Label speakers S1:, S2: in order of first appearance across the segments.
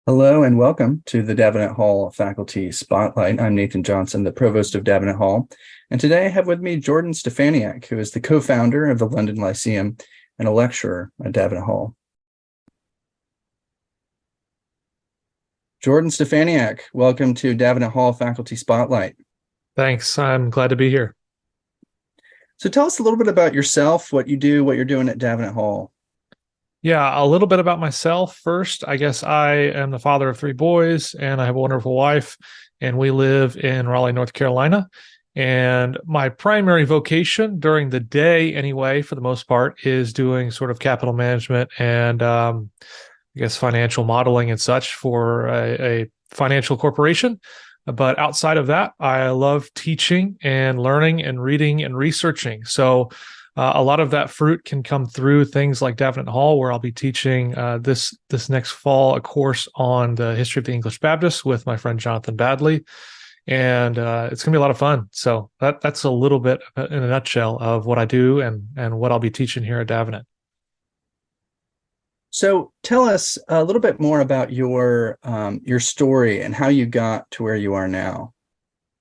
S1: Hello and welcome to the Davenant Hall Faculty Spotlight. I'm Nathan Johnson, the Provost of Davenant Hall, and today I have with me Jordan Steffaniak, who is the co-founder of the London Lyceum and a lecturer at Davenant Hall. Jordan Steffaniak, welcome to Davenant Hall Faculty Spotlight.
S2: Thanks. I'm glad to be here.
S1: So tell us a little bit about yourself, what you do, what you're doing at Davenant Hall.
S2: Yeah, a little bit about myself first. I guess I am the father of three boys, and I have a wonderful wife, and we live in Raleigh, North Carolina. And my primary vocation during the day, anyway, for the most part, is doing sort of capital management and I guess financial modeling and such for a financial corporation. But outside of that, I love teaching and learning and reading and researching. So a lot of that fruit can come through things like Davenant Hall, where I'll be teaching this next fall a course on the history of the English Baptists with my friend Jonathan Badley, and it's going to be a lot of fun. So that's a little bit in a nutshell of what I do and what I'll be teaching here at Davenant.
S1: So tell us a little bit more about your story and how you got to where you are now.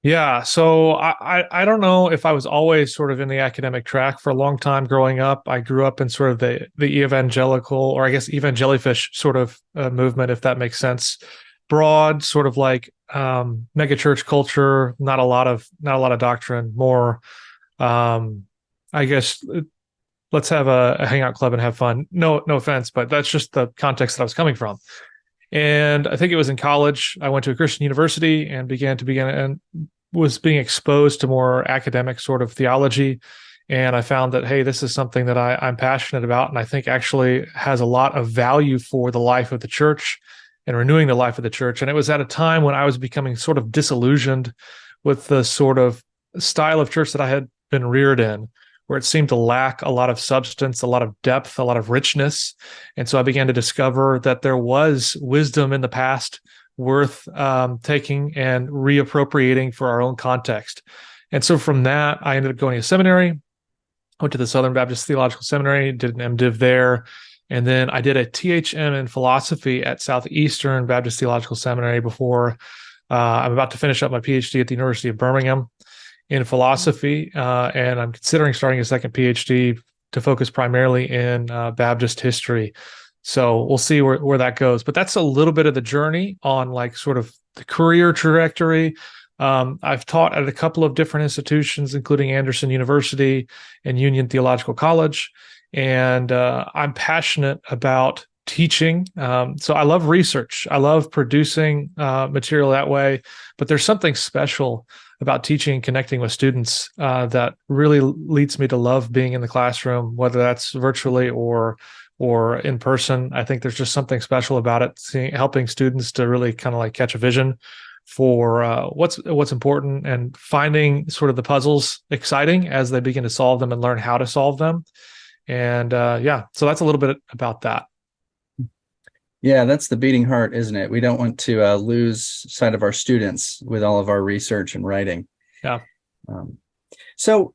S2: Yeah, so I don't know if I was always sort of in the academic track for a long time growing up. I grew up in sort of the evangelical, or I guess evangelifish sort of movement, if that makes sense. Broad, sort of like megachurch culture, not a lot of doctrine, more I guess let's have a hangout club and have fun. No offense, but that's just the context that I was coming from. And I think it was in college, I went to a Christian university and was being exposed to more academic sort of theology. And I found that, hey, this is something that I'm passionate about, and I think actually has a lot of value for the life of the church and renewing the life of the church. And it was at a time when I was becoming sort of disillusioned with the sort of style of church that I had been reared in, where it seemed to lack a lot of substance, a lot of depth, a lot of richness. And so I began to discover that there was wisdom in the past worth taking and reappropriating for our own context. And so from that, I ended up going to seminary, went to the Southern Baptist Theological Seminary, did an MDiv there. And then I did a THM in philosophy at Southeastern Baptist Theological Seminary before I'm about to finish up my PhD at the University of Birmingham in philosophy, and I'm considering starting a second PhD to focus primarily in Baptist history. So we'll see where that goes. But that's a little bit of the journey on like sort of the career trajectory. I've taught at a couple of different institutions, including Anderson University and Union Theological College, and I'm passionate about teaching. So I love research. I love producing material that way, but there's something special about teaching and connecting with students that really leads me to love being in the classroom, whether that's virtually or in person. I think there's just something special about it, helping students to really kind of like catch a vision for what's important, and finding sort of the puzzles exciting as they begin to solve them and learn how to solve them. And so that's a little bit about that.
S1: Yeah, that's the beating heart, isn't it? We don't want to lose sight of our students with all of our research and writing.
S2: Yeah.
S1: So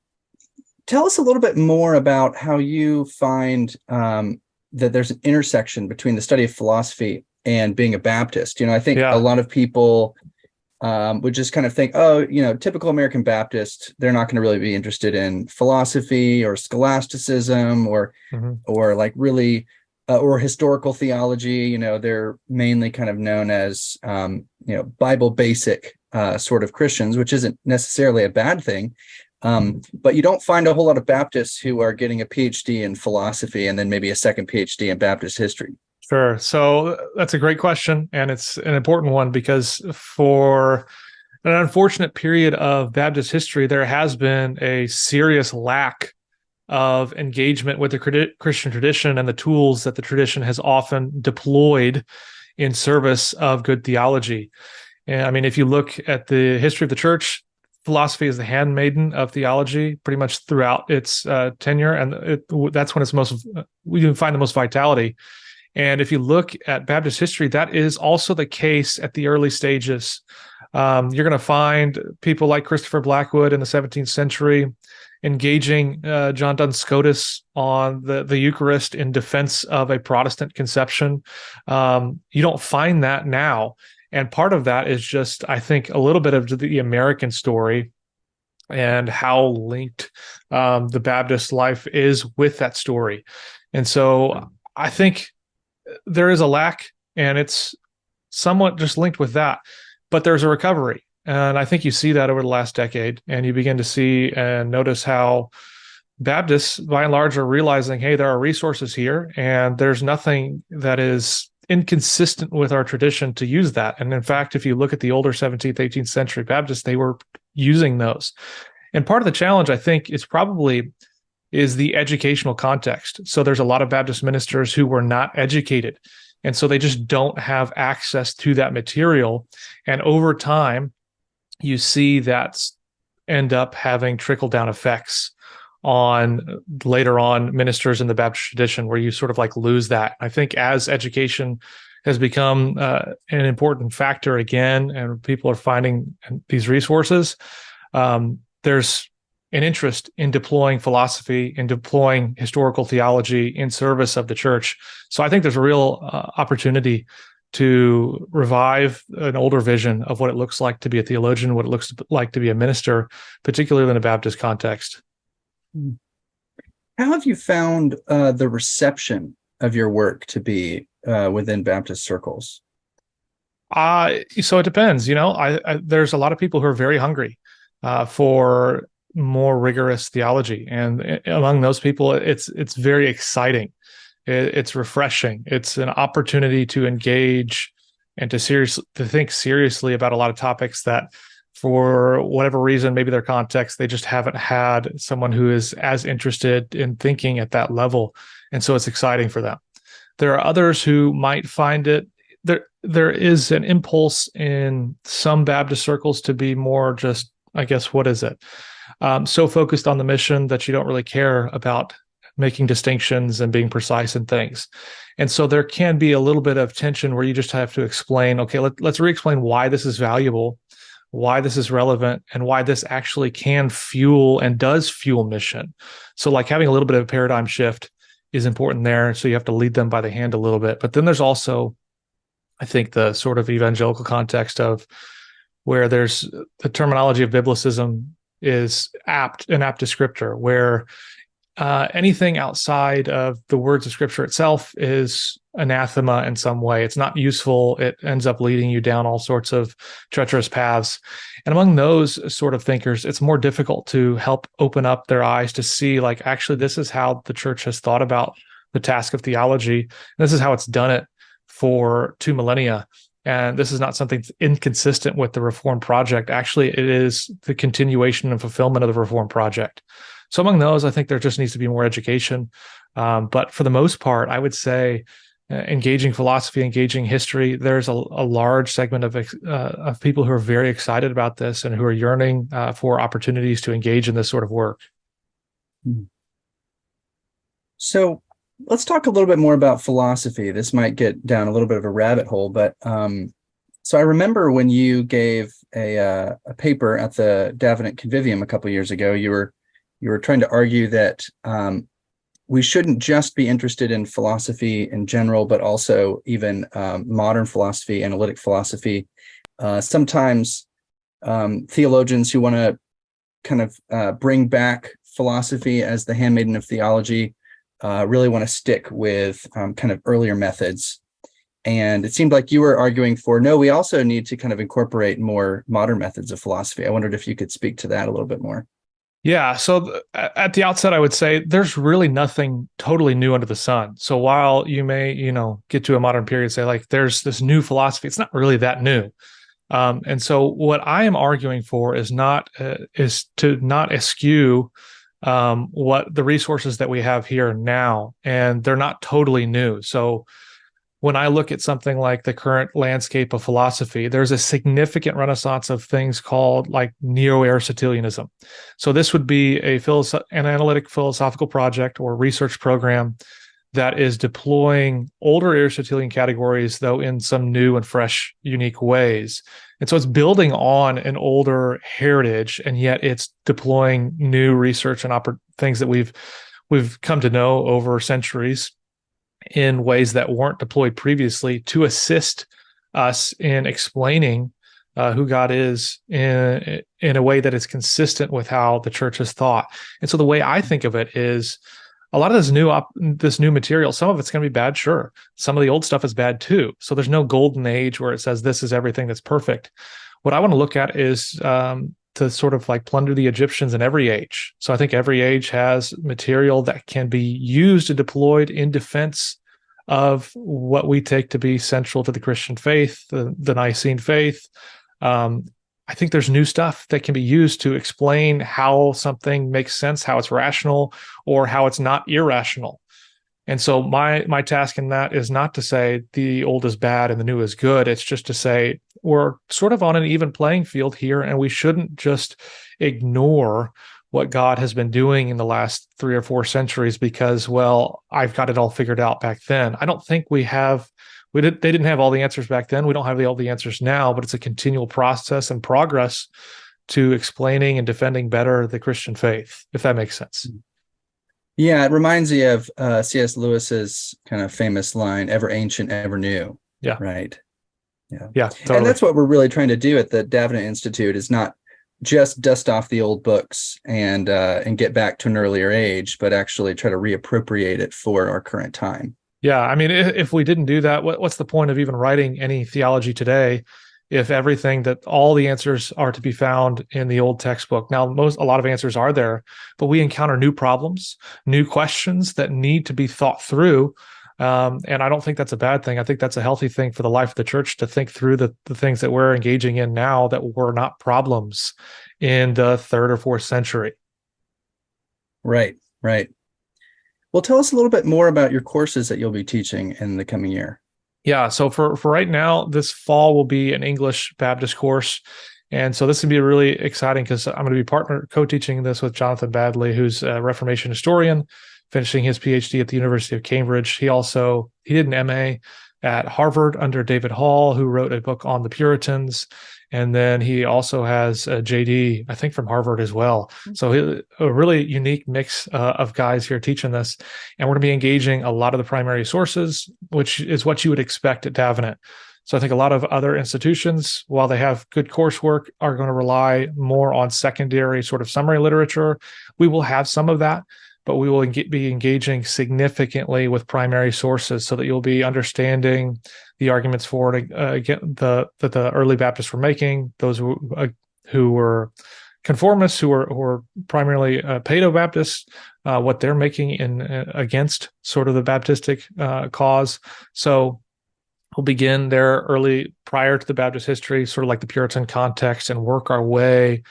S1: tell us a little bit more about how you find that there's an intersection between the study of philosophy and being a Baptist. I think a lot of people would just kind of think, oh, typical American Baptist, they're not going to really be interested in philosophy or scholasticism or like really or historical theology. They're mainly kind of known as Bible basic sort of Christians, which isn't necessarily a bad thing. But you don't find a whole lot of Baptists who are getting a PhD in philosophy and then maybe a second PhD in Baptist history.
S2: Sure. So that's a great question, and it's an important one because for an unfortunate period of Baptist history, there has been a serious lack of engagement with the Christian tradition and the tools that the tradition has often deployed in service of good theology. And I mean, if you look at the history of the church, philosophy is the handmaiden of theology pretty much throughout its tenure, and that's when we can find the most vitality. And if you look at Baptist history, that is also the case at the early stages. You're going to find people like Christopher Blackwood in the 17th century engaging John Duns Scotus on the Eucharist in defense of a Protestant conception. You don't find that now. And part of that is just, I think, a little bit of the American story and how linked the Baptist life is with that story. And so I think there is a lack, and it's somewhat just linked with that, but there's a recovery. And I think you see that over the last decade, and you begin to see and notice how Baptists, by and large, are realizing, hey, there are resources here, and there's nothing that is inconsistent with our tradition to use that. And in fact, if you look at the older 17th, 18th century Baptists, they were using those. And part of the challenge, I think, is the educational context. So there's a lot of Baptist ministers who were not educated, and so they just don't have access to that material. And over time, you see that end up having trickle-down effects on later on ministers in the Baptist tradition, where you sort of like lose that. I think as education has become an important factor again, and people are finding these resources, there's an interest in deploying philosophy, in deploying historical theology in service of the church. So I think there's a real opportunity to revive an older vision of what it looks like to be a theologian, what it looks like to be a minister, particularly in a Baptist context.
S1: How have you found the reception of your work to be within Baptist circles?
S2: So it depends. There's a lot of people who are very hungry for more rigorous theology, and among those people, it's very exciting. It's refreshing. It's an opportunity to engage and to think seriously about a lot of topics that, for whatever reason, maybe their context, they just haven't had someone who is as interested in thinking at that level. And so it's exciting for them. There are others who might find it, there is an impulse in some Baptist circles to be more just, I guess, what is it? So focused on the mission that you don't really care about making distinctions and being precise in things. And so there can be a little bit of tension where you just have to explain, okay, let's re-explain why this is valuable, why this is relevant, and why this actually can fuel and does fuel mission. So like having a little bit of a paradigm shift is important there. So you have to lead them by the hand a little bit. But then there's also, I think, the sort of evangelical context of where there's the terminology of biblicism is an apt descriptor, where anything outside of the words of Scripture itself is anathema in some way. It's not useful. It ends up leading you down all sorts of treacherous paths. And among those sort of thinkers, it's more difficult to help open up their eyes to see, like, actually, this is how the church has thought about the task of theology. And this is how it's done it for 2 millennia. And this is not something inconsistent with the Reformed project. Actually, it is the continuation and fulfillment of the Reformed project. So among those, I think there just needs to be more education. But for the most part, I would say engaging philosophy, engaging history, there's a large segment of people who are very excited about this and who are yearning for opportunities to engage in this sort of work.
S1: So let's talk a little bit more about philosophy. This might get down a little bit of a rabbit hole, but so I remember when you gave a paper at the Davenant Convivium a couple of years ago, you were trying to argue that we shouldn't just be interested in philosophy in general, but also even modern philosophy, analytic philosophy. Sometimes theologians who want to kind of bring back philosophy as the handmaiden of theology really want to stick with kind of earlier methods. And it seemed like you were arguing for, no, we also need to kind of incorporate more modern methods of philosophy. I wondered if you could speak to that a little bit more.
S2: Yeah. So at the outset, I would say there's really nothing totally new under the sun. So while you may, get to a modern period, say like there's this new philosophy, it's not really that new. And so what I am arguing for is to not eschew what the resources that we have here now, and they're not totally new. So when I look at something like the current landscape of philosophy, there's a significant renaissance of things called like neo-Aristotelianism. So this would be an analytic philosophical project or research program that is deploying older Aristotelian categories, though in some new and fresh, unique ways. And so it's building on an older heritage, and yet it's deploying new research and things that we've come to know over centuries in ways that weren't deployed previously to assist us in explaining who God is in a way that is consistent with how the church has thought. And so the way I think of it is a lot of this new material, some of it's going to be bad, sure. Some of the old stuff is bad too. So there's no golden age where it says this is everything that's perfect. What I want to look at is to sort of like plunder the Egyptians in every age. So I think every age has material that can be used and deployed in defense of what we take to be central to the Christian faith, the Nicene faith. I think there's new stuff that can be used to explain how something makes sense, how it's rational, or how it's not irrational. And so my task in that is not to say the old is bad and the new is good. It's just to say we're sort of on an even playing field here, and we shouldn't just ignore what God has been doing in the last 3 or 4 centuries because, well, I've got it all figured out back then. I don't think they didn't have all the answers back then. We don't have all the answers now, but it's a continual process and progress to explaining and defending better the Christian faith, if that makes sense.
S1: Yeah, it reminds me of C.S. Lewis's kind of famous line, ever ancient, ever new.
S2: Yeah.
S1: Right.
S2: Yeah, totally.
S1: And that's what we're really trying to do at the Davenant Institute, is not just dust off the old books and get back to an earlier age, but actually try to reappropriate it for our current time.
S2: Yeah, I mean, if we didn't do that, what's the point of even writing any theology today if all the answers are to be found in the old textbook? Now, a lot of answers are there, but we encounter new problems, new questions that need to be thought through. And I don't think that's a bad thing. I think that's a healthy thing for the life of the church to think through the things that we're engaging in now that were not problems in the 3rd or 4th century.
S1: Right. Well, tell us a little bit more about your courses that you'll be teaching in the coming year.
S2: Yeah, so for right now, this fall will be an English Baptist course. And so this can be really exciting because I'm going to be co-teaching this with Jonathan Badley, who's a Reformation historian, finishing his PhD at the University of Cambridge. He did an MA at Harvard under David Hall, who wrote a book on the Puritans. And then he also has a JD, I think, from Harvard as well. So a really unique mix of guys here teaching this. And we're going to be engaging a lot of the primary sources, which is what you would expect at Davenant. So I think a lot of other institutions, while they have good coursework, are going to rely more on secondary sort of summary literature. We will have some of that, but we will be engaging significantly with primary sources so that you'll be understanding the arguments for it that the early Baptists were making, those who were conformists, who were primarily Paedo-Baptists, what they're making against sort of the Baptistic cause. So we'll begin there early, prior to the Baptist history, sort of like the Puritan context, and work our way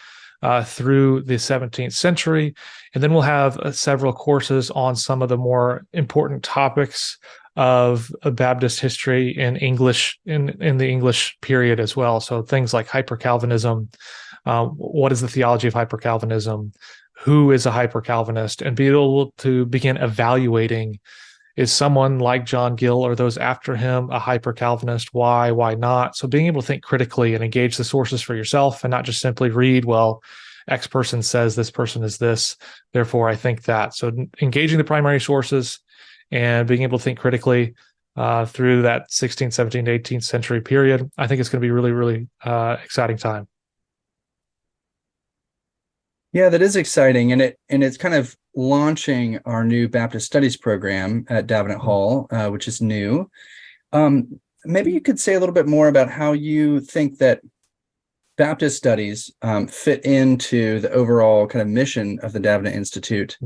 S2: through the 17th century. And then we'll have several courses on some of the more important topics of Baptist history in English, in the English period as well. So things like hyper-Calvinism, what is the theology of hyper-Calvinism, who is a hyper-Calvinist, and be able to begin evaluating, is someone like John Gill or those after him a hyper-Calvinist? Why not? So being able to think critically and engage the sources for yourself and not just simply read, well, X person says this person is this, therefore I think that. So engaging the primary sources and being able to think critically through that 16th, 17th, 18th century period, I think it's going to be really, really exciting time.
S1: Yeah, that is exciting. And it's kind of launching our new Baptist Studies program at Davenant Hall, which is new. Maybe you could say a little bit more about how you think that Baptist studies fit into the overall kind of mission of the Davenant Institute,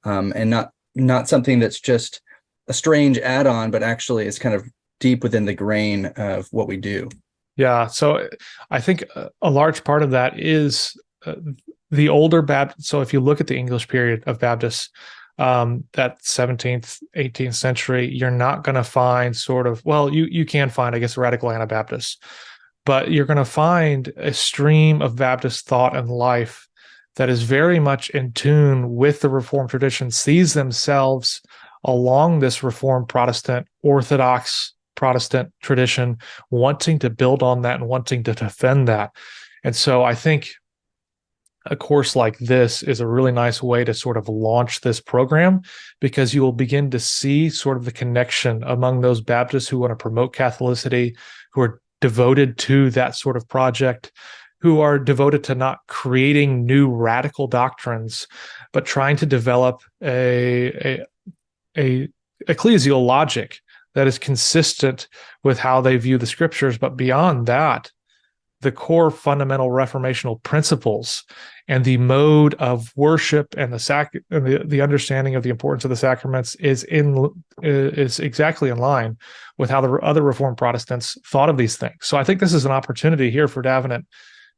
S1: and not something that's just a strange add-on, but actually is kind of deep within the grain of what we do. Yeah,
S2: so I think a large part of that is the older Baptist. So if you look at the English period of Baptists, that 17th, 18th century, you're not going to find sort of, well, you can find, I guess, radical Anabaptists, but you're going to find a stream of Baptist thought and life that is very much in tune with the Reformed tradition, sees themselves along this Reformed Protestant, Orthodox Protestant tradition, wanting to build on that and wanting to defend that. And so I think a course like this is a really nice way to sort of launch this program, because you will begin to see sort of the connection among those Baptists who want to promote Catholicity, who are devoted to that sort of project, who are devoted to not creating new radical doctrines, but trying to develop a ecclesial logic that is consistent with how they view the scriptures. But beyond that, the core fundamental reformational principles and the mode of worship and the understanding of the importance of the sacraments is exactly in line with how the other Reformed Protestants thought of these things. So I think this is an opportunity here for Davenant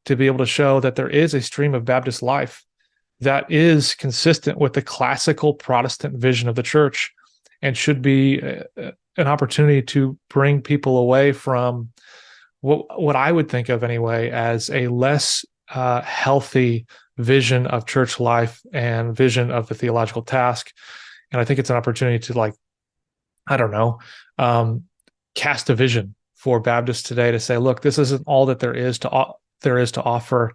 S2: to be able to show that there is a stream of Baptist life that is consistent with the classical Protestant vision of the church, and should be an opportunity to bring people away from what I would think of anyway as a less healthy vision of church life and vision of the theological task. And I think it's an opportunity to, cast a vision for Baptists today to say, look, this isn't all that there is to offer.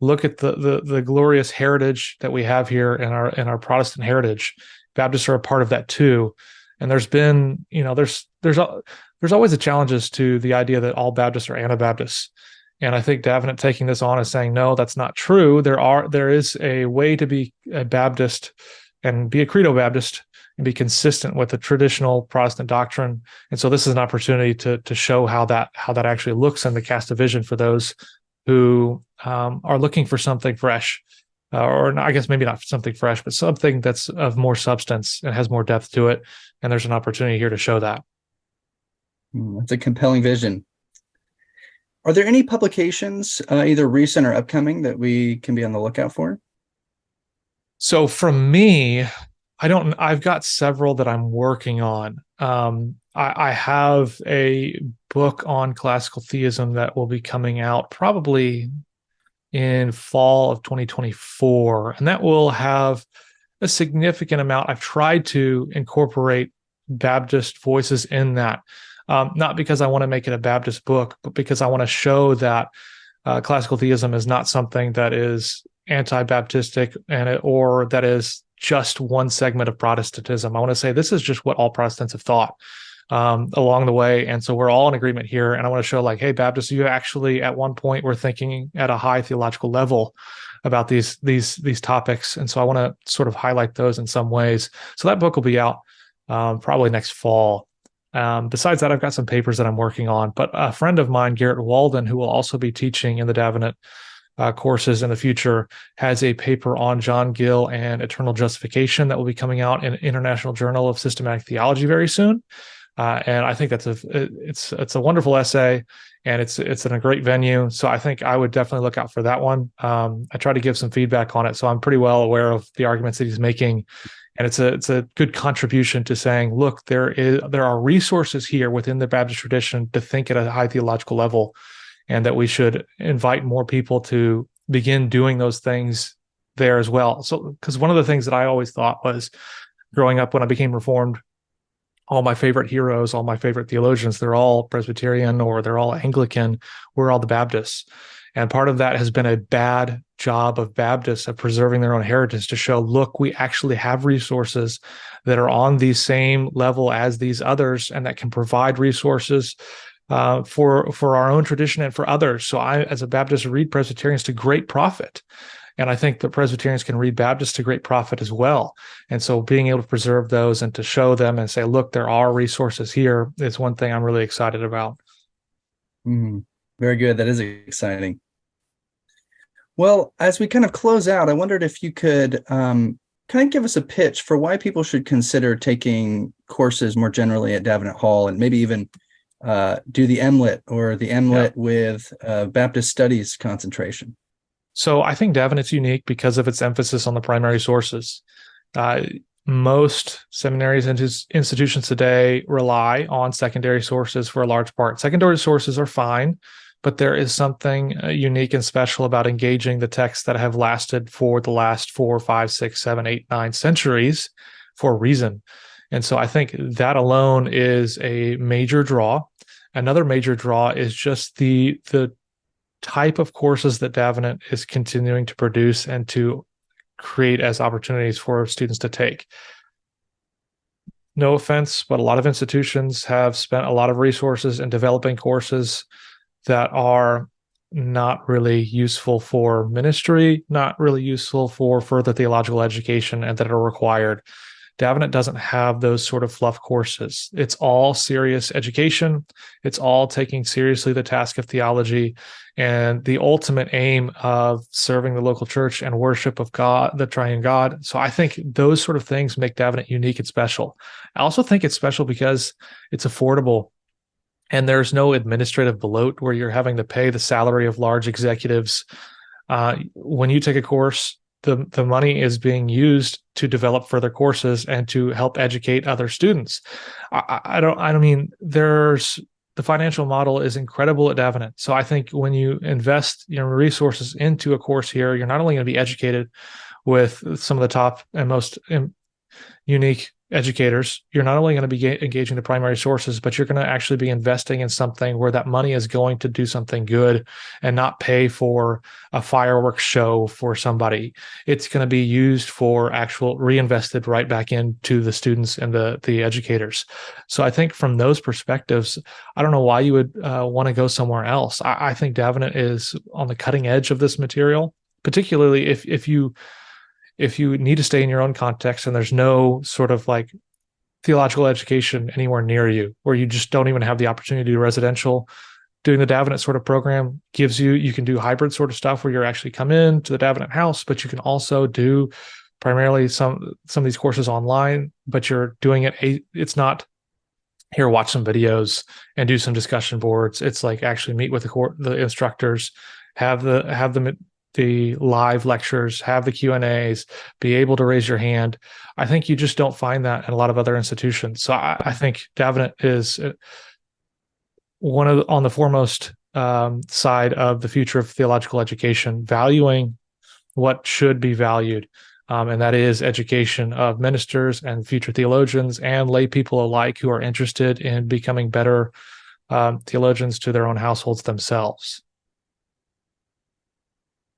S2: Look at the glorious heritage that we have here in our Protestant heritage. Baptists are a part of that too. And there's been, there's always the challenges to the idea that all Baptists are Anabaptists. And I think Davenant taking this on is saying, no, that's not true. There is a way to be a Baptist and be a Credo Baptist and be consistent with the traditional Protestant doctrine. And so this is an opportunity to show how that actually looks, and to cast a vision for those who are looking for something fresh, or I guess maybe not something fresh, but something that's of more substance and has more depth to it. And there's an opportunity here to show that.
S1: That's a compelling vision. Are there any publications, either recent or upcoming, that we can be on the lookout for?
S2: So from me, I've got several that I'm working on. I have a book on classical theism that will be coming out probably in fall of 2024, and that will have a significant amount. I've tried to incorporate Baptist voices in that, not because I want to make it a Baptist book, but because I want to show that classical theism is not something that is anti-Baptistic or that is just one segment of Protestantism. I want to say this is just what all Protestants have thought along the way. And so we're all in agreement here. And I want to show, like, hey, Baptists, you actually at one point were thinking at a high theological level about these topics. And so I want to sort of highlight those in some ways. So that book will be out probably next fall. Besides that, I've got some papers that I'm working on. But a friend of mine, Garrett Walden, who will also be teaching in the Davenant courses in the future, has a paper on John Gill and eternal justification that will be coming out in International Journal of Systematic Theology very soon. And I think it's a wonderful essay, and it's in a great venue. So I think I would definitely look out for that one. I try to give some feedback on it, so I'm pretty well aware of the arguments that he's making. And it's a good contribution to saying, look, there are resources here within the Baptist tradition to think at a high theological level, and that we should invite more people to begin doing those things there as well. So, because one of the things that I always thought was, growing up when I became Reformed, all my favorite heroes, all my favorite theologians, they're all Presbyterian or they're all Anglican. We're all the Baptists. And part of that has been a bad job of Baptists of preserving their own heritage, to show, look, we actually have resources that are on the same level as these others, and that can provide resources for our own tradition and for others. So I, as a Baptist, read Presbyterians to great profit. And I think that Presbyterians can read Baptists to great profit as well. And so being able to preserve those and to show them and say, look, there are resources here, is one thing I'm really excited about.
S1: Very good. That is exciting. Well, as we kind of close out, I wondered if you could kind of give us a pitch for why people should consider taking courses more generally at Davenant Hall, and maybe even do the MLit or the MLit with Baptist Studies concentration.
S2: So I think Davenant's unique because of its emphasis on the primary sources. Most seminaries and institutions today rely on secondary sources for a large part. Secondary sources are fine, but there is something unique and special about engaging the texts that have lasted for the last 4, 5, 6, 7, 8, 9 centuries for a reason. And so I think that alone is a major draw. Another major draw is just the type of courses that Davenant is continuing to produce and to create as opportunities for students to take. No offense, but a lot of institutions have spent a lot of resources in developing courses that are not really useful for ministry, not really useful for further theological education, and that are required. Davenant doesn't have those sort of fluff courses. It's all serious education. It's all taking seriously the task of theology and the ultimate aim of serving the local church and worship of God, the triune God. So I think those sort of things make Davenant unique and special. I also think it's special because it's affordable and there's no administrative bloat where you're having to pay the salary of large executives. When you take a course, the money is being used to develop further courses and to help educate other students. I don't mean there's the financial model is incredible at Davenant. So I think when you invest resources into a course here, you're not only going to be educated with some of the top and most unique educators, you're not only going to be engaging the primary sources, but you're going to actually be investing in something where that money is going to do something good and not pay for a fireworks show for somebody. It's going to be used for actual reinvested right back into the students and the educators. So I think from those perspectives, I don't know why you would want to go somewhere else. I think Davenant is on the cutting edge of this material, particularly if you need to stay in your own context and there's no sort of like theological education anywhere near you, or you just don't even have the opportunity to do residential, doing the Davenant sort of program gives you can do hybrid sort of stuff where you're actually come in to the Davenant house, but you can also do primarily some of these courses online, but you're doing it's not here, watch some videos and do some discussion boards. It's like actually meet with the instructors, have the live lectures, have the Q&As, be able to raise your hand. I think you just don't find that in a lot of other institutions. So I think Davenant is on the foremost side of the future of theological education, valuing what should be valued. And that is education of ministers and future theologians and lay people alike who are interested in becoming better theologians to their own households themselves.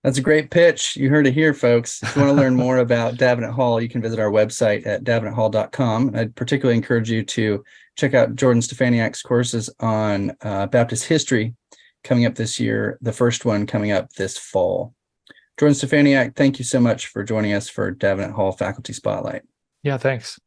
S1: That's a great pitch. You heard it here, folks. If you want to learn more about Davenant Hall, you can visit our website at davenanthall.com. I'd particularly encourage you to check out Jordan Steffaniak's courses on Baptist history coming up this year, the first one coming up this fall. Jordan Steffaniak, thank you so much for joining us for Davenant Hall Faculty Spotlight.
S2: Yeah, thanks.